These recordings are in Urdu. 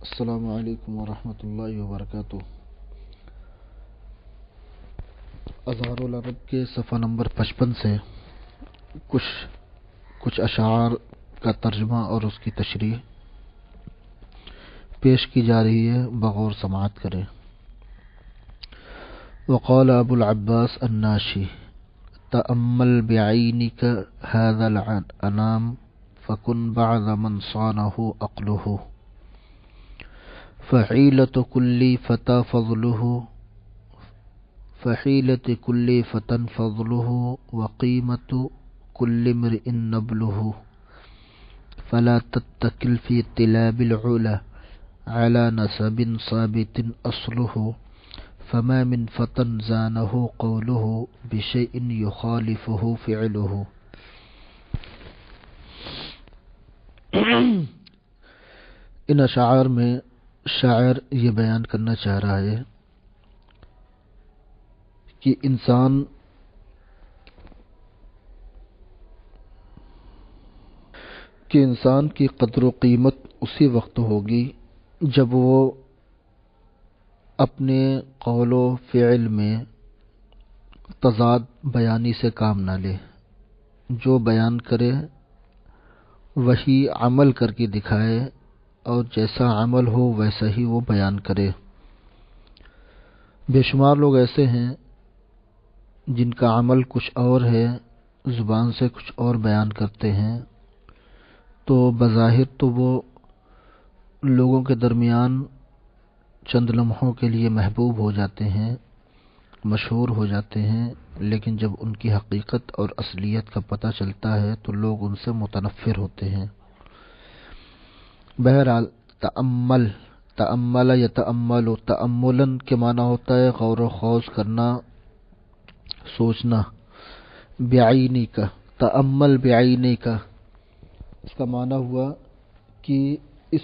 السلام علیکم ورحمۃ اللہ وبرکاتہ۔ اظہار العرب کے صفحہ نمبر 55 سے کچھ اشعار کا ترجمہ اور اس کی تشریح پیش کی جا رہی ہے، بغور سماعت کریں۔ وقال ابو العباس الناشی تأمل بعینک هذا الانام فکن بعد من صانه عقله فحیلة كل فتى فضله وقیمة كل امرئ نبله فلا تتکل في طلاب العلا على نسب ثابت أصله فما من فتى زانه قوله بشيء يخالفه فعله۔ ان اشعار میں شاعر یہ بیان کرنا چاہ رہا ہے کہ انسان کی قدر و قیمت اسی وقت ہوگی جب وہ اپنے قول و فعل میں تضاد بیانی سے کام نہ لے، جو بیان کرے وہی عمل کر کے دکھائے اور جیسا عمل ہو ویسا ہی وہ بیان کرے۔ بے شمار لوگ ایسے ہیں جن کا عمل کچھ اور ہے، زبان سے کچھ اور بیان کرتے ہیں، تو بظاہر تو وہ لوگوں کے درمیان چند لمحوں کے لیے محبوب ہو جاتے ہیں، مشہور ہو جاتے ہیں، لیکن جب ان کی حقیقت اور اصلیت کا پتہ چلتا ہے تو لوگ ان سے متنفر ہوتے ہیں۔ بہرحال تأمل یتأمل، تأملاً کے معنی ہوتا ہے غور و خوض کرنا، سوچنا۔ بعینی کا، تأمل بعینی کا، اس کا معنی ہوا کہ اس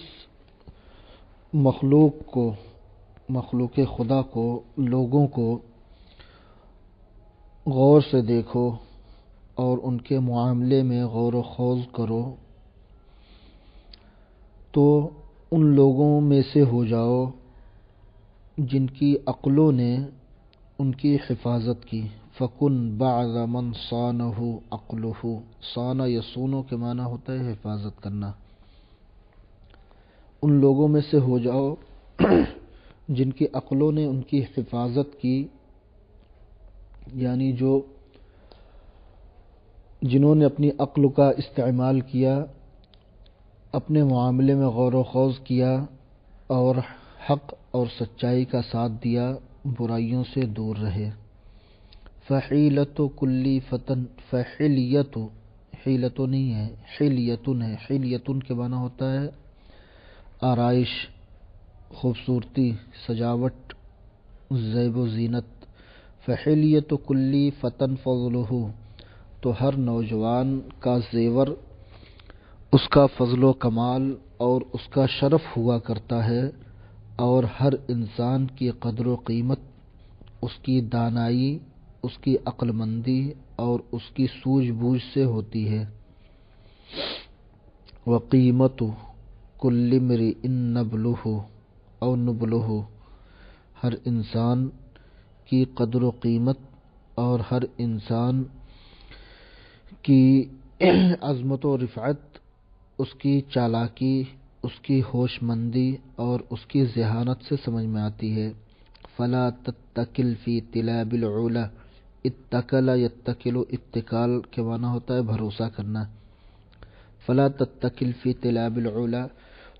مخلوق خدا کو، لوگوں کو غور سے دیکھو اور ان کے معاملے میں غور و خوض کرو تو ان لوگوں میں سے ہو جاؤ جن کی عقلوں نے ان کی حفاظت کی۔ فکن بعد من صانہ عقلہ، صانہ یصون کے معنی ہوتا ہے حفاظت کرنا۔ ان لوگوں میں سے ہو جاؤ جن کی عقلوں نے ان کی حفاظت کی، یعنی جنہوں نے اپنی عقل کا استعمال کیا، اپنے معاملے میں غور و خوض کیا اور حق اور سچائی کا ساتھ دیا، برائیوں سے دور رہے۔ فحیلۃ کل فتن، فحلیۃ، حیلۃ نہیں ہے، حلیۃ ہے۔ حلیۃ کے معنی ہوتا ہے آرائش، خوبصورتی، سجاوٹ، زیب و زینت۔ فحلیۃ کل فتن فضلہ، تو ہر نوجوان کا زیور اس کا فضل و کمال اور اس کا شرف ہوا کرتا ہے، اور ہر انسان کی قدر و قیمت اس کی دانائی، اس کی عقل مندی اور اس کی سوجھ بوجھ سے ہوتی ہے۔ وقیمت کل امرئ نبلہ او نبلہ، ہر انسان کی قدر و قیمت اور ہر انسان کی عظمت و رفعت اس کی چالاکی، اس کی ہوش مندی اور اس کی ذہانت سے سمجھ میں آتی ہے۔ فلا تتکل فی طلاب العلا، اتکل یتکل، اتکال کے معنی ہوتا ہے بھروسہ کرنا۔ فلا تتکل فی طلاب العلا،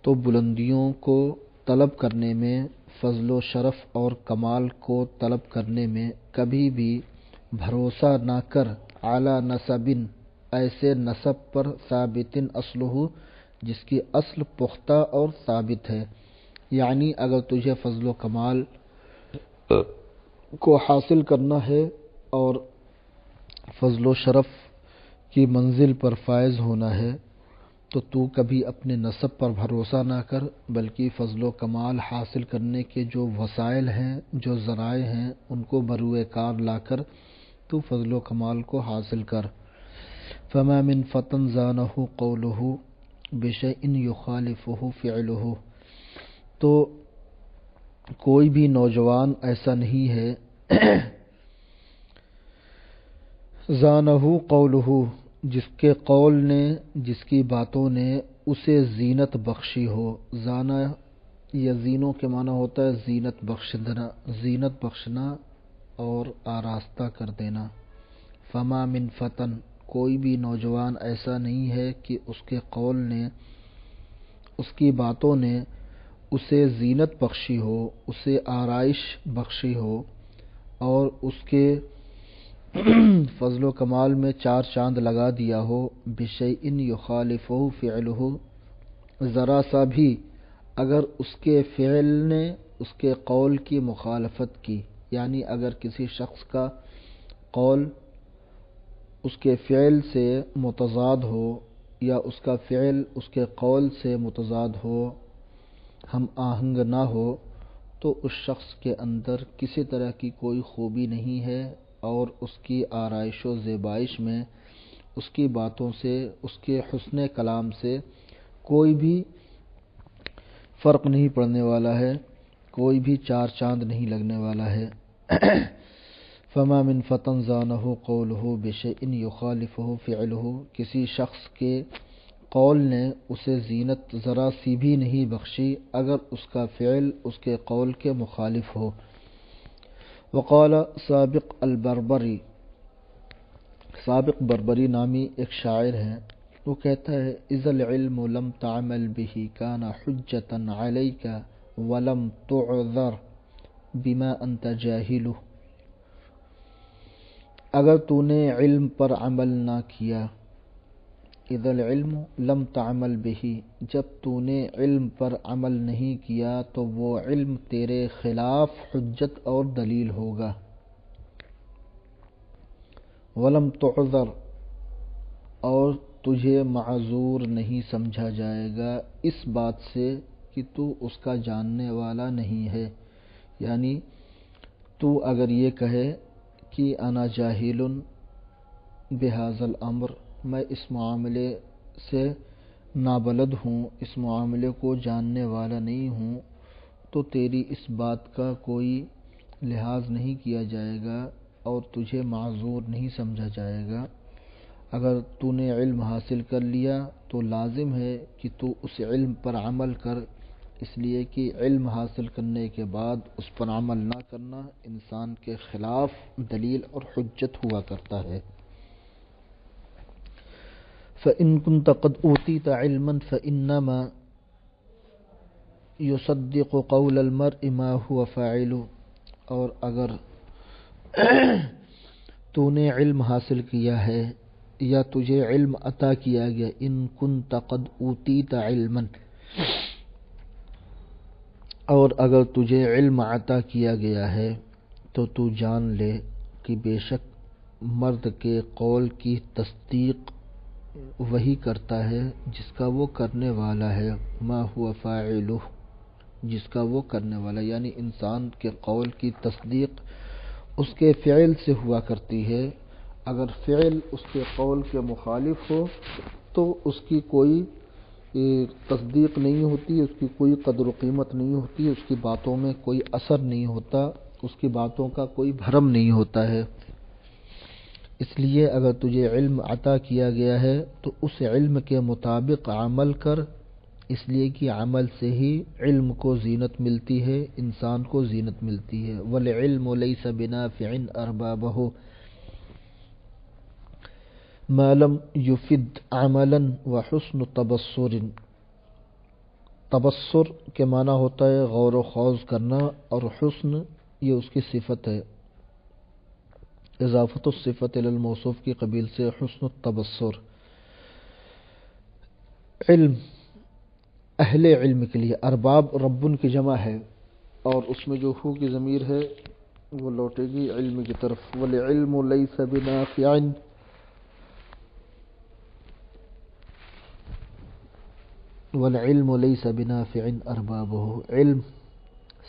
تو بلندیوں کو طلب کرنے میں، فضل و شرف اور کمال کو طلب کرنے میں کبھی بھی بھروسہ نہ کر، اعلی نسب، ایسے نسب پر، ثابت اصلہ، جس کی اصل پختہ اور ثابت ہے۔ یعنی اگر تجھے فضل و کمال کو حاصل کرنا ہے اور فضل و شرف کی منزل پر فائز ہونا ہے تو کبھی اپنے نسب پر بھروسہ نہ کر، بلکہ فضل و کمال حاصل کرنے کے جو وسائل ہیں، جو ذرائع ہیں، ان کو بروئے کار لا کر تو فضل و کمال کو حاصل کر۔ فما من فتن زانہ قولہ بشیء یخالفہ فعلہ، تو کوئی بھی نوجوان ایسا نہیں ہے زانہ قولہ، جس کے قول نے، جس کی باتوں نے اسے زینت بخشی ہو۔ زانہ یا زینوں کے معنی ہوتا ہے زینت بخشنا اور آراستہ کر دینا۔ فما من فتن، کوئی بھی نوجوان ایسا نہیں ہے کہ اس کے قول نے، اس کی باتوں نے اسے زینت بخشی ہو، اسے آرائش بخشی ہو اور اس کے فضل و کمال میں چار چاند لگا دیا ہو۔ بشیء یخالفہ فعلہ، ذرا سا بھی اگر اس کے فعل نے اس کے قول کی مخالفت کی، یعنی اگر کسی شخص کا قول اس کے فعل سے متضاد ہو یا اس کا فعل اس کے قول سے متضاد ہو، ہم آہنگ نہ ہو، تو اس شخص کے اندر کسی طرح کی کوئی خوبی نہیں ہے اور اس کی آرائش و زیبائش میں، اس کی باتوں سے، اس کے حسن کلام سے کوئی بھی فرق نہیں پڑنے والا ہے، کوئی بھی چار چاند نہیں لگنے والا ہے۔ فما من فتن زانہ قولہ بشیء یخالفہ فعلہ، کسی شخص کے قول نے اسے زینت ذرا سی بھی نہیں بخشی اگر اس کا فعل اس کے قول کے مخالف ہو۔ وقال سابق البربری، سابق بربری نامی ایک شاعر ہیں، وہ کہتا ہے اذا العلم لم تعمل به كان حجة عليك ولم تعذر بما انت جاہل، اگر تو نے علم پر عمل نہ کیا، اذا العلم لم تعمل به، جب تو نے علم پر عمل نہیں کیا تو وہ علم تیرے خلاف حجت اور دلیل ہوگا۔ ولم تعذر، اور تجھے معذور نہیں سمجھا جائے گا اس بات سے کہ تو اس کا جاننے والا نہیں ہے، یعنی تو اگر یہ کہے کہ انا جاہل بہذا الامر، میں اس معاملے سے نابلد ہوں، اس معاملے کو جاننے والا نہیں ہوں، تو تیری اس بات کا کوئی لحاظ نہیں کیا جائے گا اور تجھے معذور نہیں سمجھا جائے گا۔ اگر تو نے علم حاصل کر لیا تو لازم ہے کہ تو اس علم پر عمل کر، اس لیے کہ علم حاصل کرنے کے بعد اس پر عمل نہ کرنا انسان کے خلاف دلیل اور حجت ہوا کرتا ہے۔ فَإِن كُنْتَ قَدْ أُوتِيتَ عِلْمًا فَإِنَّمَا يُصَدِّقُ قَوْلَ الْمَرْءِ مَا هُوَ فَاعِلُ، اور اگر تو نے علم حاصل کیا ہے یا تجھے علم عطا کیا گیا، ان كُنْتَ قَدْ أُوتِيتَ عِلْمًا، اور اگر تجھے علم عطا کیا گیا ہے تو تو جان لے کہ بے شک مرد کے قول کی تصدیق وہی کرتا ہے جس کا وہ کرنے والا ہے، ما هو فاعلہ، جس کا وہ کرنے والا، یعنی انسان کے قول کی تصدیق اس کے فعل سے ہوا کرتی ہے۔ اگر فعل اس کے قول کے مخالف ہو تو اس کی کوئی تصدیق نہیں ہوتی، اس کی کوئی قدر و قیمت نہیں ہوتی، اس کی باتوں میں کوئی اثر نہیں ہوتا، اس کی باتوں کا کوئی بھرم نہیں ہوتا ہے۔ اس لیے اگر تجھے علم عطا کیا گیا ہے تو اس علم کے مطابق عمل کر، اس لیے کہ عمل سے ہی علم کو زینت ملتی ہے، انسان کو زینت ملتی ہے۔ وَالْعِلْمُ لَيْسَ بِنَافِعٍ أَرْبَابَهُ مَا لَمْ يُفِدْ عَمَلًا وَحُسْنُ تَبَصُّرٍ، تبصر کے معنی ہوتا ہے غور و خوض کرنا، اور حسن یہ اس کی صفت ہے، اضافت الصفت الی الموصوف کی قبیل سے حسن التبصر۔ علم اہل علم کے لیے، ارباب ربن کی جمع ہے اور اس میں جو ہو کی ضمیر ہے وہ لوٹے گی علم کی طرف۔ وَالْعِلْمُ لَيْسَ بِنَافِعٍ، وَالْعِلْمُ لَيْسَ بِنَافِعٍ أَرْبَابَهُ، علم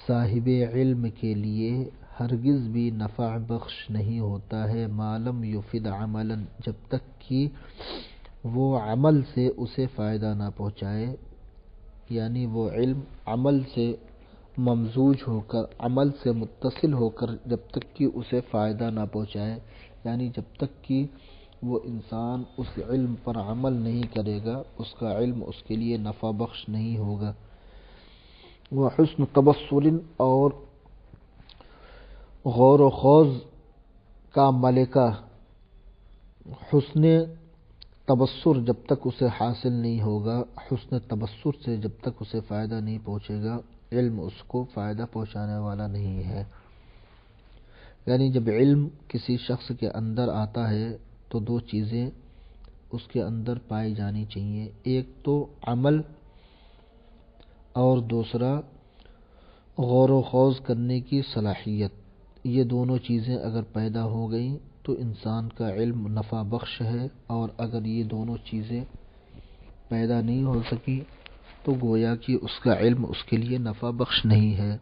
صاحب علم کے لیے ہرگز بھی نفع بخش نہیں ہوتا ہے، ما لم یفد عملا، جب تک کہ وہ عمل سے اسے فائدہ نہ پہنچائے، یعنی وہ علم عمل سے ممزوج ہو کر، عمل سے متصل ہو کر جب تک کہ اسے فائدہ نہ پہنچائے، یعنی جب تک کہ وہ انسان اس علم پر عمل نہیں کرے گا، اس کا علم اس کے لیے نفع بخش نہیں ہوگا۔ وحسن تبصر، اور غور و خوض کا ملکہ حسن تبصر جب تک اسے حاصل نہیں ہوگا، حسن تبصر سے جب تک اسے فائدہ نہیں پہنچے گا، علم اس کو فائدہ پہنچانے والا نہیں ہے۔ یعنی جب علم کسی شخص کے اندر آتا ہے تو دو چیزیں اس کے اندر پائی جانی چاہیے، ایک تو عمل اور دوسرا غور و خوض کرنے کی صلاحیت۔ یہ دونوں چیزیں اگر پیدا ہو گئیں تو انسان کا علم نفع بخش ہے، اور اگر یہ دونوں چیزیں پیدا نہیں ہو سکی تو گویا کہ اس کا علم اس کے لیے نفع بخش نہیں ہے۔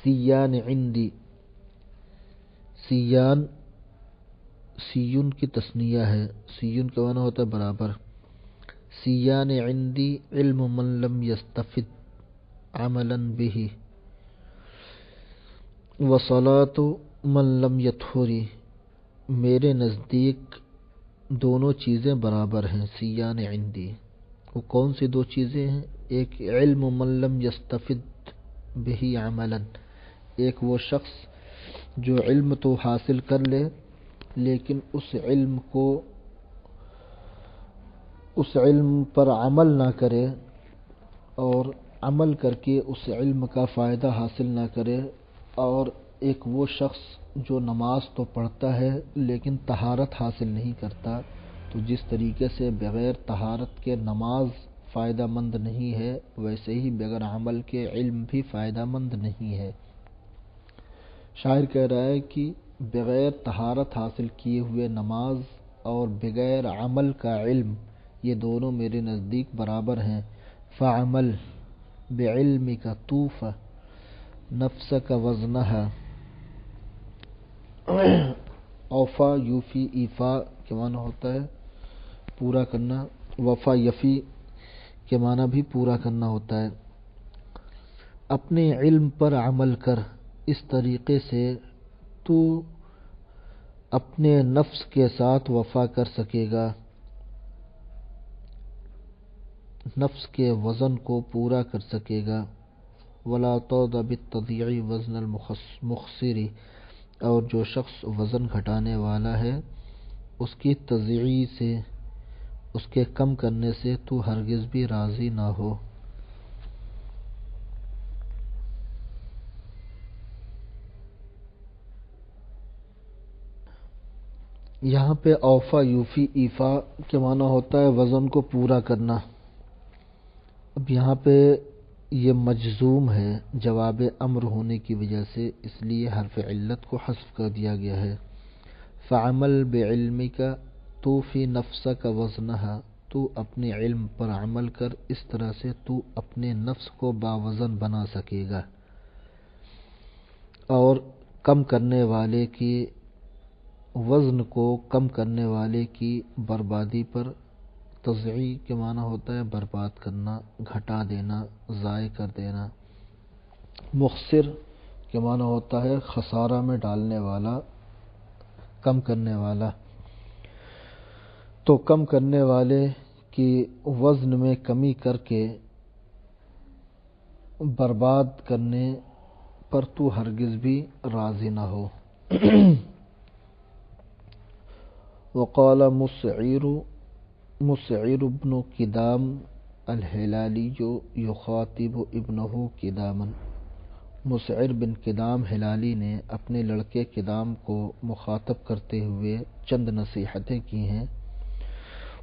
سیان عندی، سیان سیون کی تثنیہ ہے، سیون کا معنی ہوتا ہے برابر۔ سیان عندی علم من لم یستفد عملا به، وصلاۃ من لم یطہری، میرے نزدیک دونوں چیزیں برابر ہیں۔ سیان عندی، وہ کون سی دو چیزیں ہیں؟ ایک علم من لم یستفد به عملا، ایک وہ شخص جو علم تو حاصل کر لے لیکن اس علم پر عمل نہ کرے، اور عمل کر کے اس علم کا فائدہ حاصل نہ کرے، اور ایک وہ شخص جو نماز تو پڑھتا ہے لیکن طہارت حاصل نہیں کرتا۔ تو جس طریقے سے بغیر طہارت کے نماز فائدہ مند نہیں ہے، ویسے ہی بغیر عمل کے علم بھی فائدہ مند نہیں ہے۔ شاعر کہہ رہا ہے کہ بغیر طہارت حاصل کیے ہوئے نماز اور بغیر عمل کا علم، یہ دونوں میرے نزدیک برابر ہیں۔ فعمل بعلمک توف نفسک وزنہا، اوفا یوفی ایفا کے معنی ہوتا ہے پورا کرنا، وفا یفی کے معنی بھی پورا کرنا ہوتا ہے۔ اپنے علم پر عمل کر، اس طریقے سے تو اپنے نفس کے ساتھ وفا کر سکے گا، نفس کے وزن کو پورا کر سکے گا۔ ولا توضع بالتضیع وزن المخسر، اور جو شخص وزن گھٹانے والا ہے اس کی تضییع سے، اس کے کم کرنے سے تو ہرگز بھی راضی نہ ہو۔ یہاں پہ اوفا یوفی ایفا کے معنی ہوتا ہے وزن کو پورا کرنا۔ اب یہاں پہ یہ مجزوم ہے جواب امر ہونے کی وجہ سے، اس لیے حرف علت کو حذف کر دیا گیا ہے۔ فعمل بعلمک توفی نفسک وزنہا، تو اپنے علم پر عمل کر، اس طرح سے تو اپنے نفس کو باوزن بنا سکے گا، اور کم کرنے والے کی وزن کو کم کرنے والے کی بربادی پر، تضییع کے معنی ہوتا ہے برباد کرنا، گھٹا دینا، ضائع کر دینا۔ مخسر کے معنی ہوتا ہے خسارہ میں ڈالنے والا، کم کرنے والا۔ تو کم کرنے والے کی وزن میں کمی کر کے برباد کرنے پر تو ہرگز بھی راضی نہ ہو۔ وقال مسعر بن کدام الہلالی یخاطب ابنہ کداما، مسعر بن کدام ہلالی نے اپنے لڑکے کدام کو مخاطب کرتے ہوئے چند نصیحتیں کی ہیں۔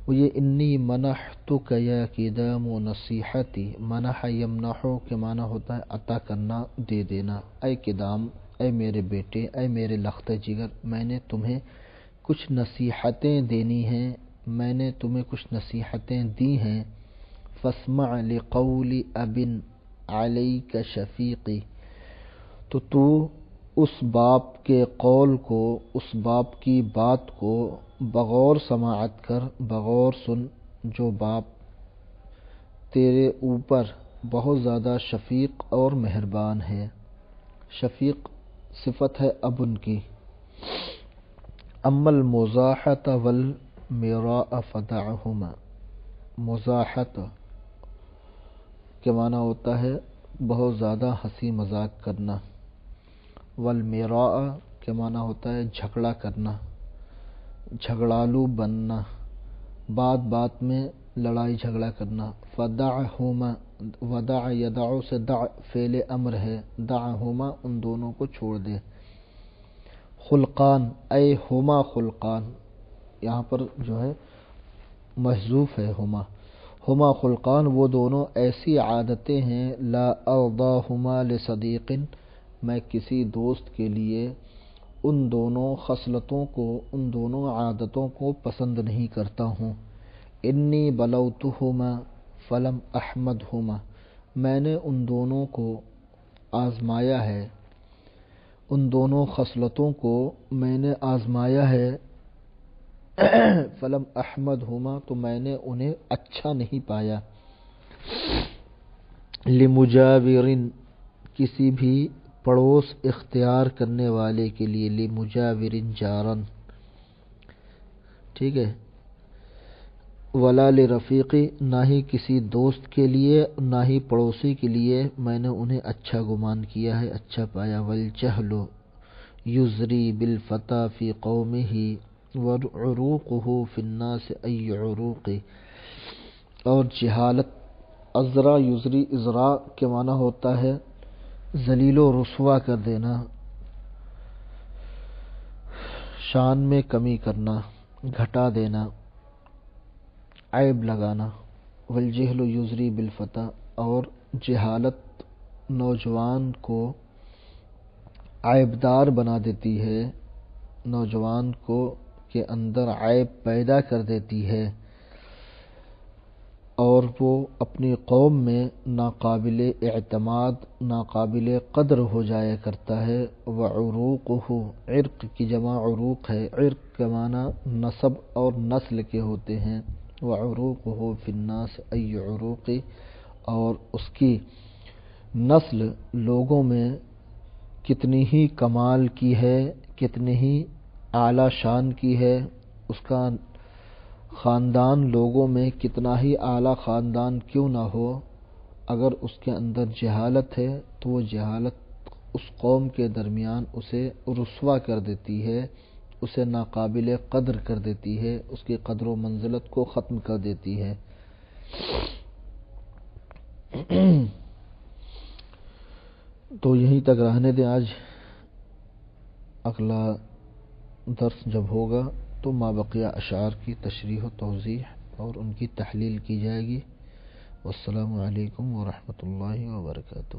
وہ یہ انی منحتک یا کدام نصیحتی، منح یمنح کے معنی ہوتا ہے عطا کرنا، دے دینا۔ اے کدام، اے میرے بیٹے، اے میرے لخت جگر، میں نے تمہیں کچھ نصیحتیں دینی ہیں، میں نے تمہیں کچھ نصیحتیں دی ہیں۔ فاسمع لقول اب علیک شفیقی، تو اس باپ کے قول کو، اس باپ کی بات کو بغور سماعت کر، بغور سن، جو باپ تیرے اوپر بہت زیادہ شفیق اور مہربان ہے۔ شفیق صفت ہے اب ان کی۔ اما المزاحۃ والمراء فدعہما، مزاحت کے معنی ہوتا ہے بہت زیادہ ہنسی مذاق کرنا، والمراء کے معنی ہوتا ہے جھگڑا کرنا، جھگڑالو بننا، بات بات میں لڑائی جھگڑا کرنا۔ فدعہما، ودع یدع سے دع فعل امر ہے، دعہما ان دونوں کو چھوڑ دے۔ خلقان اے ہما خلقان، یہاں پر جو ہے محذوف ہے ہما۔ ہما خلقان وہ دونوں ایسی عادتیں ہیں، لا ارضاہما لصدیق، میں کسی دوست کے لیے ان دونوں خصلتوں کو، ان دونوں عادتوں کو پسند نہیں کرتا ہوں۔ انی بلوتہما فلم احمدہما، میں نے ان دونوں کو آزمایا ہے، ان دونوں خصلتوں کو میں نے آزمایا ہے، فلم احمدہما تو میں نے انہیں اچھا نہیں پایا۔ لمجاور، کسی بھی پڑوس اختیار کرنے والے کے لیے، لمجاور جارن، ٹھیک ہے۔ ولا لرفیقی، نہ ہی کسی دوست کے لیے، نہ ہی پڑوسی کے لیے میں نے انہیں اچھا گمان کیا ہے، اچھا پایا۔ والجہل یزری بالفتى فی قومہ وعروقہ فی الناس ای عروق، اور جہالت، ازرا یزری، ازراء کے معنی ہوتا ہے ذلیل و رسوا کر دینا، شان میں کمی کرنا، گھٹا دینا، عیب لگانا۔ والجہل یزری بالفتى، اور جہالت نوجوان کو عیبدار بنا دیتی ہے، نوجوان کو کے اندر عیب پیدا کر دیتی ہے، اور وہ اپنی قوم میں ناقابل اعتماد، ناقابل قدر ہو جایا کرتا ہے۔ وعروقہ، عرق کی جمع عروق ہے، عرق کا معنی نسب اور نسل کے ہوتے ہیں۔ وعروقہ فی الناس ای عروق، اور اس کی نسل لوگوں میں کتنی ہی کمال کی ہے، کتنی ہی اعلیٰ شان کی ہے، اس کا خاندان لوگوں میں کتنا ہی اعلیٰ خاندان کیوں نہ ہو، اگر اس کے اندر جہالت ہے تو وہ جہالت اس قوم کے درمیان اسے رسوا کر دیتی ہے، اسے ناقابل قدر کر دیتی ہے، اس کی قدر و منزلت کو ختم کر دیتی ہے۔ تو یہیں تک رہنے دیں آج، اگلا درس جب ہوگا تو مابقیہ اشعار کی تشریح و توضیح اور ان کی تحلیل کی جائے گی۔ والسلام علیکم ورحمۃ اللہ وبرکاتہ۔